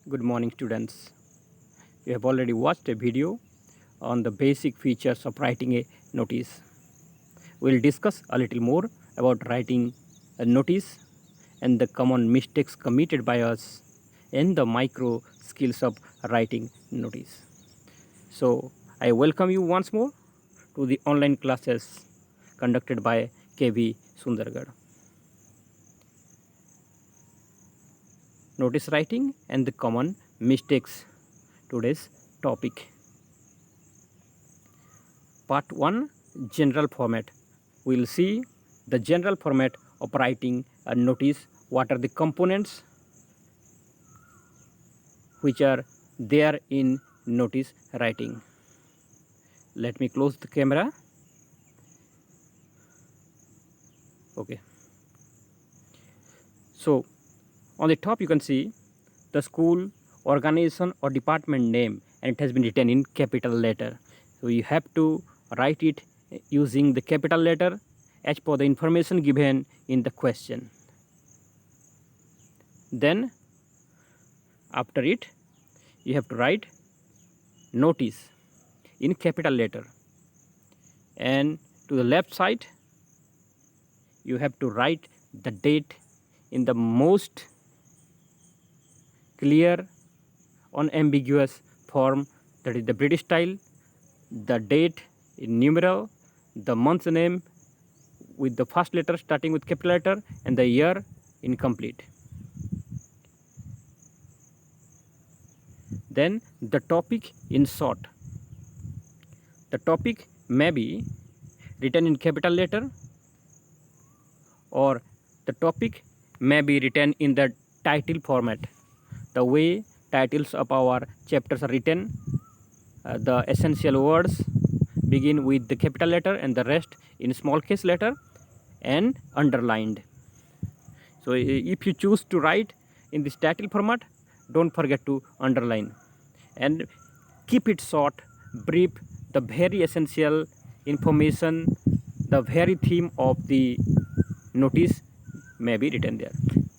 Good morning, students. You have already watched a video on the basic features of writing a notice. We'll discuss a little more about writing a notice and the common mistakes committed by us and the micro skills of writing notice. So, I welcome you once more to the online classes conducted by KV Sundargarh. Notice writing and the common mistakes, today's topic. Part 1, general format. We will see the general format of writing a notice, what are the components which are there in notice writing. Let me close the camera. Okay. So, on the top you can see the school, organization or department name, and it has been written in capital letter. So you have to write it using the capital letter as per the information given in the question. Then after it you have to write notice in capital letter, and to the left side you have to write the date in the most clear, unambiguous form, that is the British style, the date in numeral, the month name with the first letter starting with capital letter, and the year in complete. Then the topic in short. The topic may be written in capital letter, or the topic may be written in the title format. The way titles of our chapters are written, the essential words begin with the capital letter and the rest in small case letter and underlined. So if you choose to write in this title format, don't forget to underline and keep it short, brief. The very essential information, the very theme of the notice may be written there.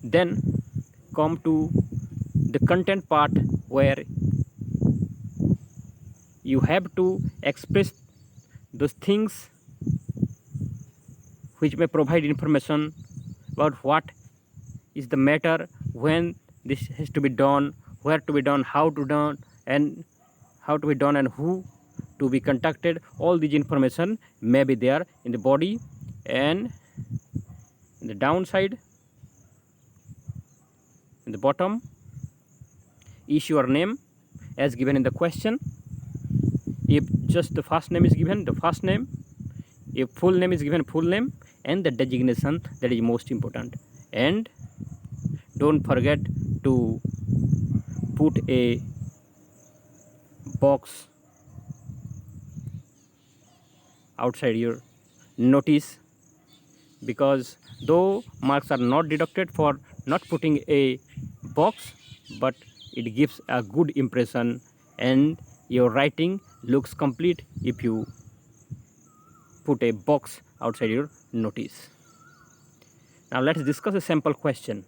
Then come to the content part, where you have to express those things which may provide information about what is the matter, when this has to be done, where to be done, how to done, and how to be done, and who to be contacted. All these information may be there in the body, and in the downside, in the bottom, is your name as given in the question. If just the first name is given, the first name. If full name is given, full name, and the designation, that is most important. And don't forget to put a box outside your notice, because though marks are not deducted for not putting a box, but it gives a good impression and your writing looks complete if you put a box outside your notice. Now let's discuss a sample question.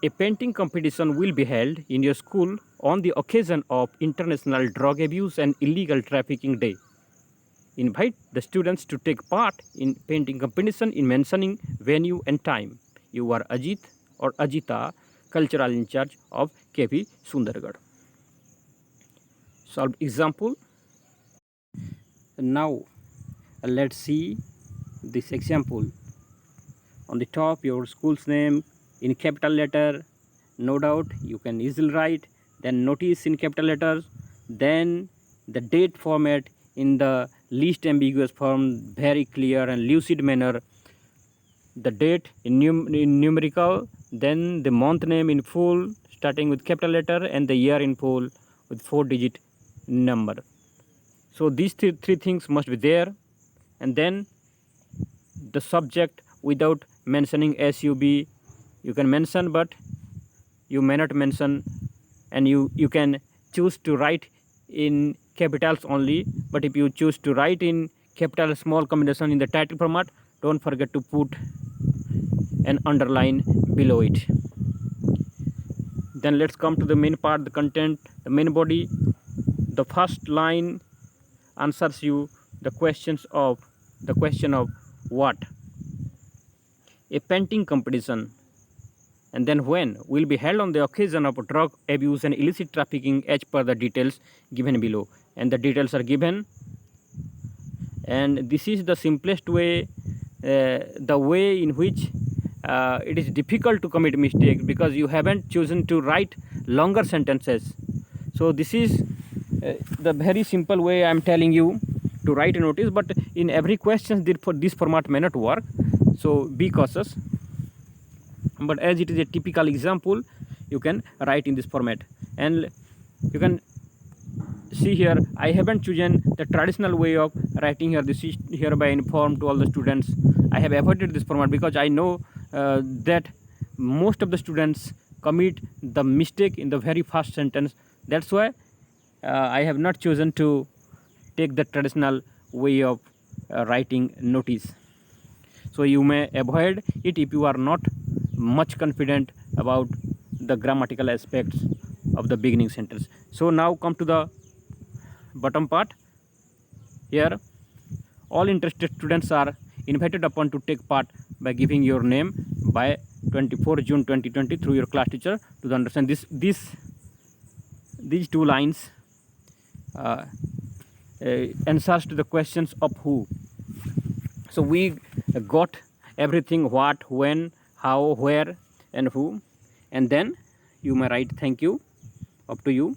A painting competition will be held in your school on the occasion of International Drug Abuse and Illegal Trafficking Day. Invite the students to take part in painting competition in mentioning venue and time. You are Ajit or Ajita, cultural in charge of KV Sundargarh. Solve example. Now let's see this example. On the top, your school's name in capital letter, no doubt you can easily write. Then notice in capital letters, then the date format in the least ambiguous form, very clear and lucid manner, the date in numerical, then the month name in full starting with capital letter, and the year in full with 4-digit number. So these three things must be there. And then the subject without mentioning SUB, you can mention, but you may not mention, and you can choose to write in capitals only. But if you choose to write in capital small combination in the title format, don't forget to put an underline below it. Then let's come to the main part, the content, the main body. The first line answers you the question of what? A painting competition. And then when will be held on the occasion of drug abuse and illicit trafficking as per the details given below. And the details are given, and this is the simplest way, the way in which it is difficult to commit mistakes because you haven't chosen to write longer sentences. So this is the very simple way I am telling you to write a notice, but in every question this format may not work, so be cautious. But as it is a typical example, you can write in this format. And you can see here, I haven't chosen the traditional way of writing here. This is hereby informed to all the students. I have avoided this format because I know that most of the students commit the mistake in the very first sentence. That's why I have not chosen to take the traditional way of writing notice. So you may avoid it if you are not much confident about the grammatical aspects of the beginning sentence. So now come to the bottom part. Here, all interested students are invited upon to take part by giving your name by 24 June 2020 through your class teacher to understand these two lines answers to the questions of who. So we got everything: what, when, how, where, and who. And then you may write thank you, up to you.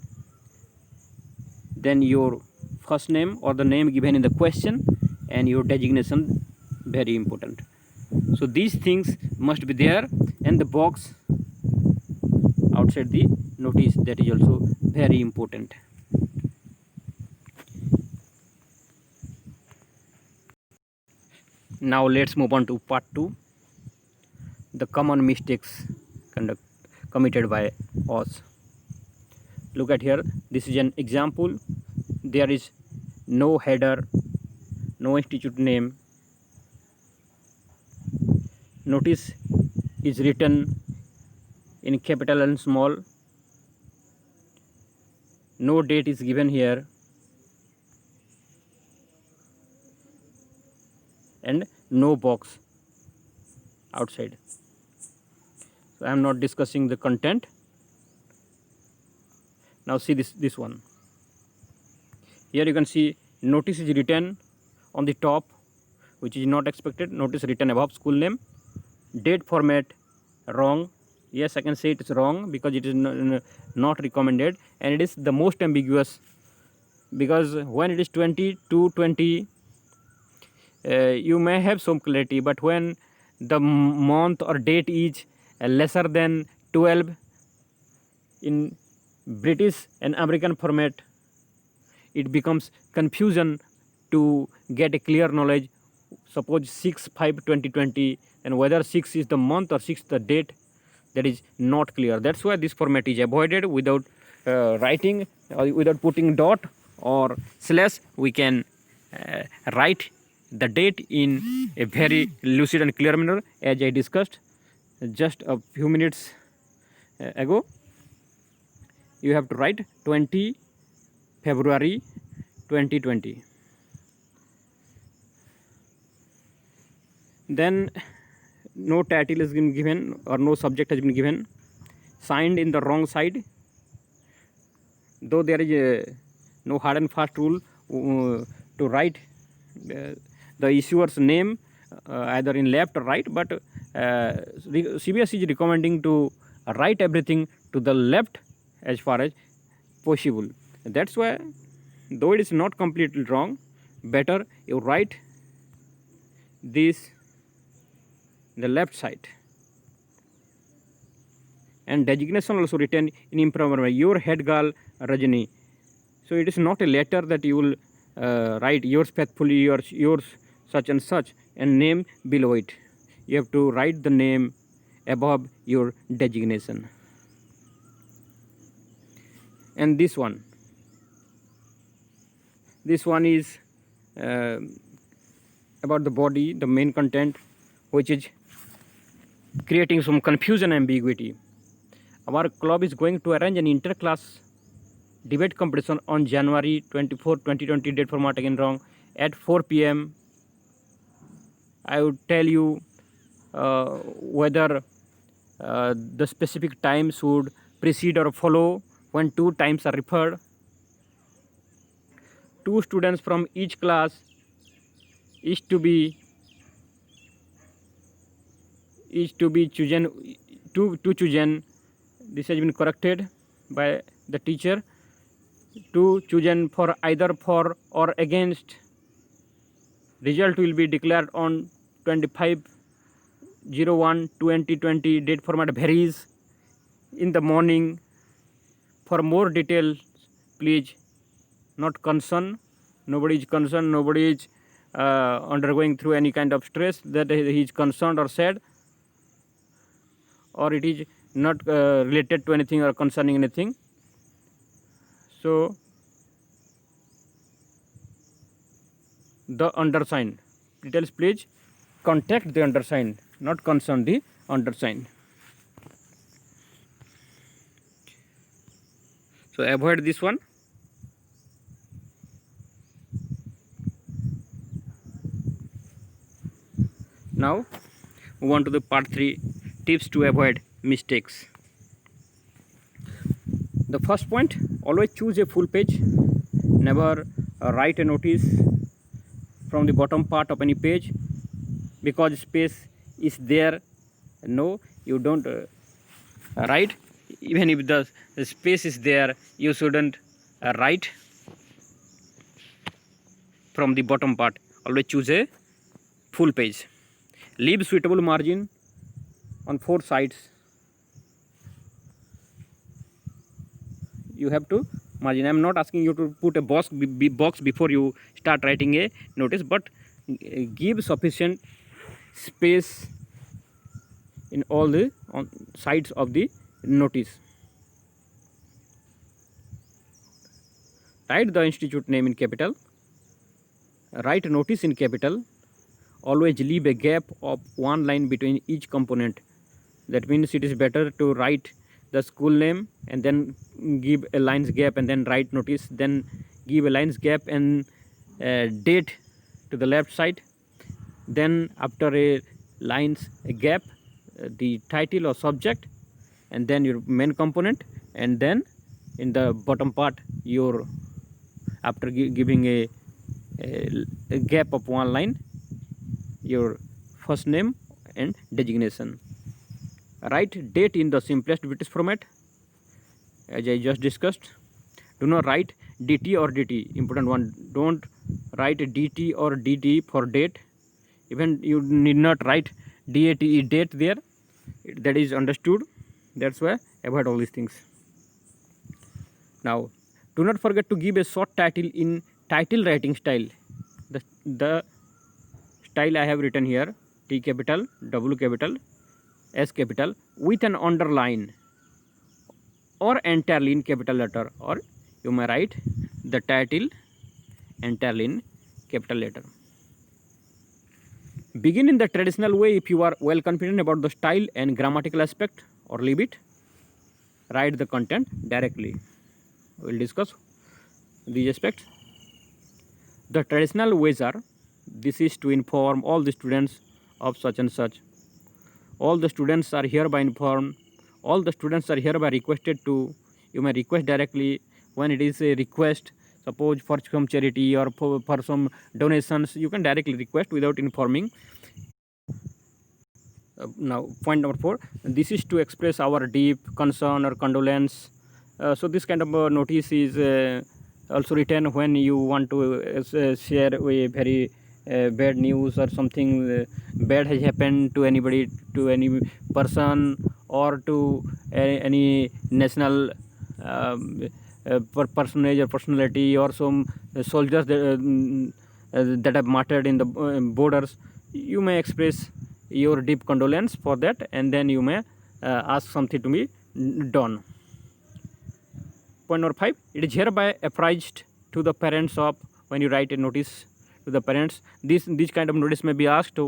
Then your first name or the name given in the question and your designation, very important. So these things must be there, and the box outside the notice, that is also very important. Now let's move on to part 2, the common mistakes committed by us. Look at here, this is an example. There is no header, no institute name. Notice is written in capital and small. No date is given here, and no box outside. So I am not discussing the content. Now see this one. Here you can see notice is written on the top, which is not expected. Notice written above school name. Date format wrong. Yes, I can say it is wrong because it is not recommended, and it is the most ambiguous, because when it is 20 to 20 you may have some clarity, but when the month or date is lesser than 12 in British and American format, it becomes confusion to get a clear knowledge. Suppose 6/5/2020, and whether 6 is the month or 6 the date, that is not clear. That's why this format is avoided. Without writing, without putting dot or slash, we can write the date in a very lucid and clear manner, as I discussed just a few minutes ago. You have to write 20 February 2020. Then no title has been given or no subject has been given. Signed in the wrong side. Though there is no hard and fast rule to write the issuer's name either in left or right, but CBSE is recommending to write everything to the left as far as possible. That's why, though it is not completely wrong, better you write this the left side. And designation also written in improper way. Your head girl Rajani. So it is not a letter that you will write yours faithfully, yours such and such, and name below it. You have to write the name above your designation. And this one is about the body, the main content, which is creating some confusion, ambiguity. Our club is going to arrange an inter-class debate competition on January 24, 2020, date format again wrong, at 4 p.m. I would tell you whether the specific time should precede or follow when two times are referred. Two students from each class is to be chosen, two chosen. This has been corrected by the teacher. Two chosen for either for or against. Result will be declared on 25/01/2020. Date format varies in the morning. For more details, please not concern. Nobody is concerned. Nobody is undergoing through any kind of stress that he is concerned or sad, or it is not related to anything or concerning anything. So the undersigned details, please contact the undersigned, not concern the undersigned. So avoid this one. Now move on to the part 3, tips to avoid mistakes. The first point, always choose a full page. Never write a notice from the bottom part of any page because space is there. No, you don't write. Even if the space is there, you shouldn't write from the bottom part. Always choose a full page. Leave suitable margin on 4 sides. You have to margin. I am not asking you to put a box before you start writing a notice, but give sufficient space in all the sides of the notice. Write the institute name in capital. Write notice in capital. Always leave a gap of 1 line between each component. That means it is better to write the school name and then give a lines gap and then write notice, then give a lines gap and date to the left side, then after a lines gap the title or subject, and then your main component, and then in the bottom part your after giving a gap of 1 line, your first name and designation. Write date in the simplest British format, as I just discussed. Do not write DT or DT. Important one, don't write DT or DT for date. Even you need not write DATE date there. That is understood. That's why avoid all these things. Now, do not forget to give a short title in title writing style. The style I have written here: T capital, W capital, S capital, with an underline or entirely in capital letter, or you may write the title entirely in capital letter. Begin in the traditional way if you are well confident about the style and grammatical aspect, or leave it. Write the content directly. We will discuss these aspects. The traditional ways are: this is to inform all the students of such and such. All the students are hereby informed. All the students are hereby requested to. You may request directly. When it is a request, suppose for some charity or for some donations, you can directly request without informing. Now point number 4, this is to express our deep concern or condolence. So this kind of notice is also written when you want to share a very bad news or something bad has happened to anybody, to any person, or to any national personage or personality, or some soldiers that have martyred in the borders. You may express your deep condolence for that, and then you may ask something to be done. Point number 5, it is hereby apprised to the parents of, when you write a notice to the parents, this kind of notice may be asked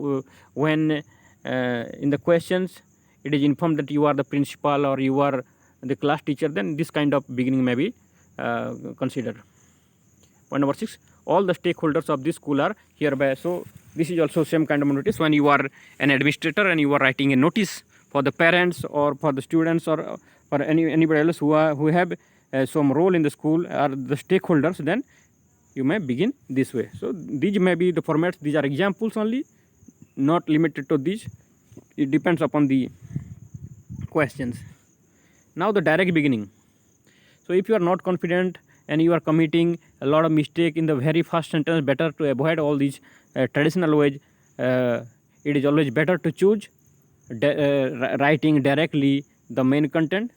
when in the questions it is informed that you are the principal or you are the class teacher, then this kind of beginning may be considered. Point number 6, all the stakeholders of this school are hereby. So this is also same kind of notice when you are an administrator and you are writing a notice for the parents or for the students or for anybody else who have some role in the school or the stakeholders, then you may begin this way. So these may be the formats. These are examples only, not limited to these. It depends upon the questions. Now the direct beginning. So if you are not confident and you are committing a lot of mistake in the very first sentence, better to avoid all these traditional ways. It is always better to choose writing directly the main content.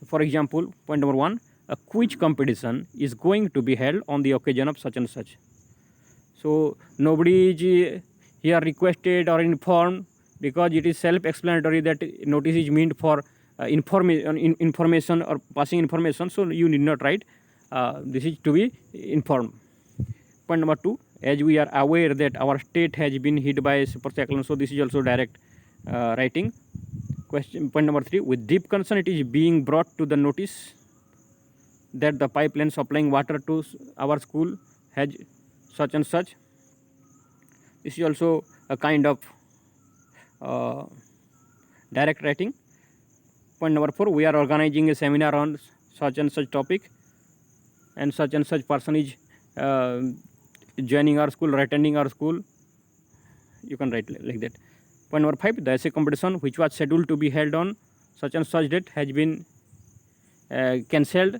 For example, point number 1, a quiz competition is going to be held on the occasion of such and such. So nobody is here requested or informed, because it is self-explanatory that notice is meant for information or passing information. So you need not write. This is to be informed. Point number 2, as we are aware that our state has been hit by super cyclone, so this is also direct writing. Point number 3, with deep concern it is being brought to the notice that the pipeline supplying water to our school has such and such. This is also a kind of direct writing. Point number 4, we are organizing a seminar on such and such topic, and such person is joining our school or attending our school. You can write like that. Point number 5, the essay competition which was scheduled to be held on such and such date has been cancelled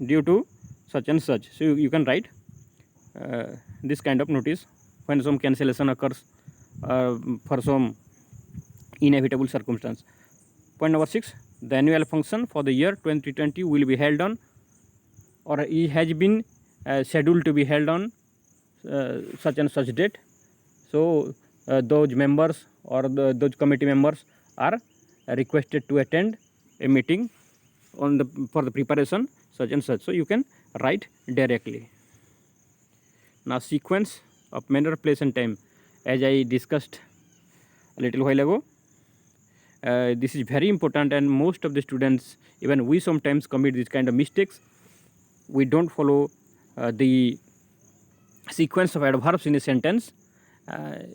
due to such and such. So you can write this kind of notice when some cancellation occurs for some inevitable circumstance. Point number 6, the annual function for the year 2020 will be held on, or it has been scheduled to be held on such and such date. So those members or those committee members are requested to attend a meeting on for the preparation such and such. So you can write directly. Now sequence of manner, place and time, as I discussed a little while ago. This is very important, and most of the students, even we sometimes commit this kind of mistakes. We don't follow the sequence of adverbs in a sentence.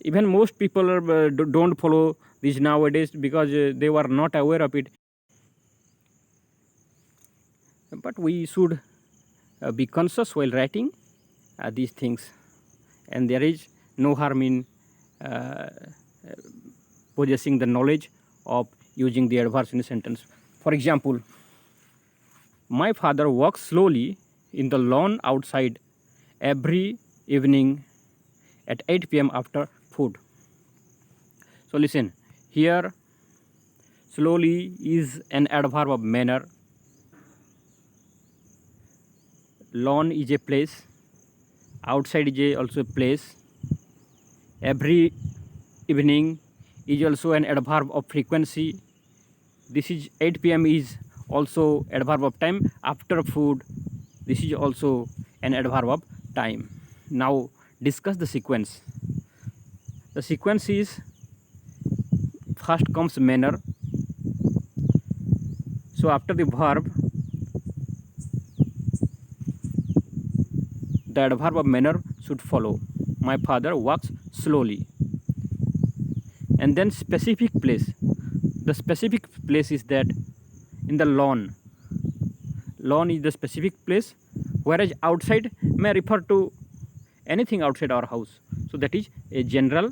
Even most people don't follow this nowadays because they were not aware of it. But we should be conscious while writing these things, and there is no harm in possessing the knowledge of using the adverbs in a sentence. For example, my father walks slowly in the lawn outside every evening at 8 p.m. after food. So listen, here slowly is an adverb of manner. Lawn is a place, outside is also a place, every evening is also an adverb of frequency. This is 8 p.m. is also adverb of time. After food, this is also an adverb of time. Now discuss the sequence. The sequence is, first comes manner. So after the verb, the adverb of manner should follow. My father walks slowly. And then specific place. The specific place is that in the lawn. Lawn is the specific place, whereas outside may refer to anything outside our house. So that is a general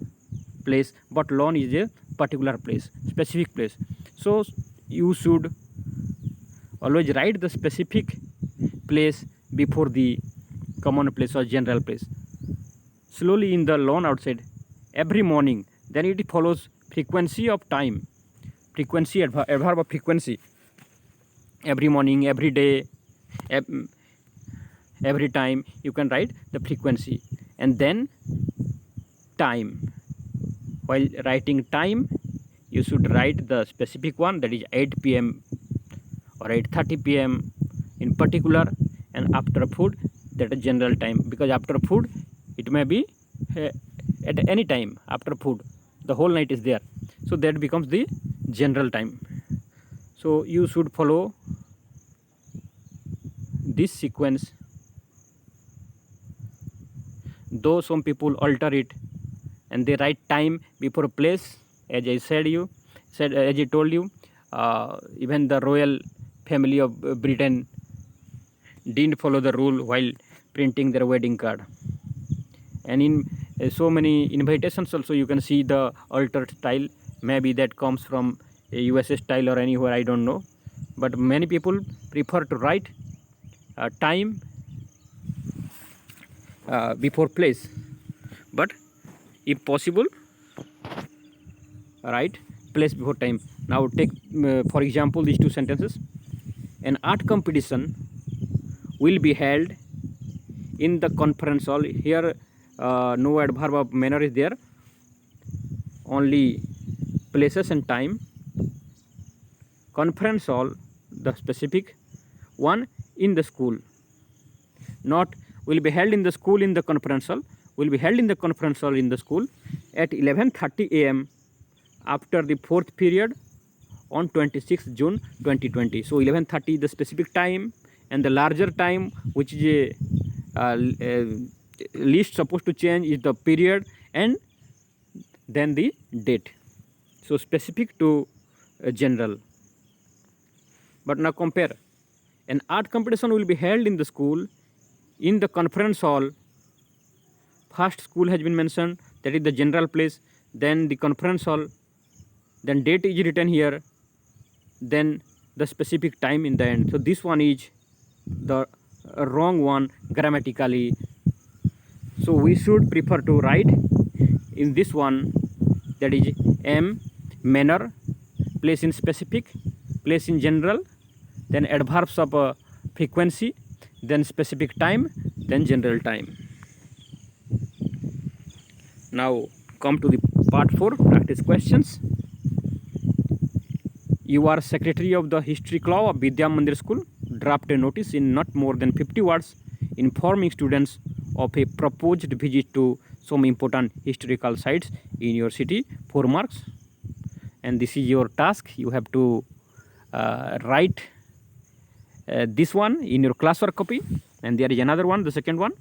place, but lawn is a particular place, specific place. So you should always write the specific place before the common place or general place. Slowly in the lawn outside every morning, then it follows frequency of time. Frequency, adverb of frequency. Every morning, every day, every time, you can write the frequency. And then time. While writing time, you should write the specific one, that is 8 p.m. or 8:30 p.m. in particular, and after food, that is general time, because after food it may be at any time after food, the whole night is there, so that becomes the general time. So you should follow this sequence, though some people alter it and they write time before place. As I as I told you, even the royal family of Britain didn't follow the rule while printing their wedding card. And in so many invitations also you can see the altered style. Maybe that comes from a USA style or anywhere, I don't know. But many people prefer to write time before place. But if possible, write place before time. Now take for example these two sentences. An art competition will be held in the conference hall. Here no adverb of manner is there, only places and time. Conference hall, the specific one, in the school. Not will be held in the school in the conference hall, will be held in the conference hall in the school at 11:30 a.m. after the fourth period on 26th June 2020. So 11:30 the specific time, and the larger time which is least supposed to change is the period and then the date. So specific to general. But now compare. An art competition will be held in the school in the conference hall. First school has been mentioned, that is the general place, then the conference hall, then date is written here, then the specific time in the end. So this one is the wrong one grammatically. So we should prefer to write in this one, that is M, manner, place in specific, place in general, then adverbs of frequency, then specific time, then general time. Now come to the part 4, practice questions. You are secretary of the history club of Vidya Mandir School. Draft a notice in not more than 50 words informing students of a proposed visit to some important historical sites in your city. 4 marks. And this is your task. You have to write this one in your classwork copy. And there is another one, the second one.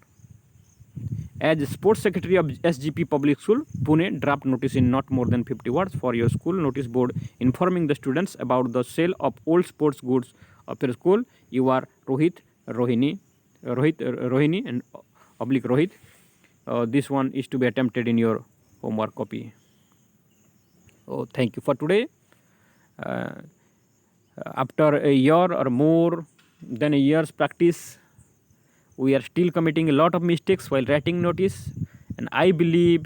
As sports secretary of SGP Public School, Pune, draft notice in not more than 50 words for your school notice board informing the students about the sale of old sports goods of your school. You are Rohini and oblique Rohit. This one is to be attempted in your homework copy. Oh, thank you for today. After a year or more than a year's practice, we are still committing a lot of mistakes while writing notice, and I believe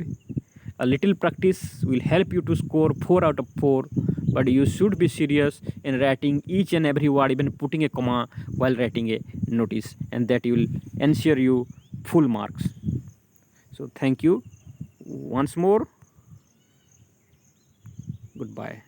a little practice will help you to score 4 out of 4. But you should be serious in writing each and every word, even putting a comma while writing a notice, and that will ensure you full marks. So thank you once more. Goodbye.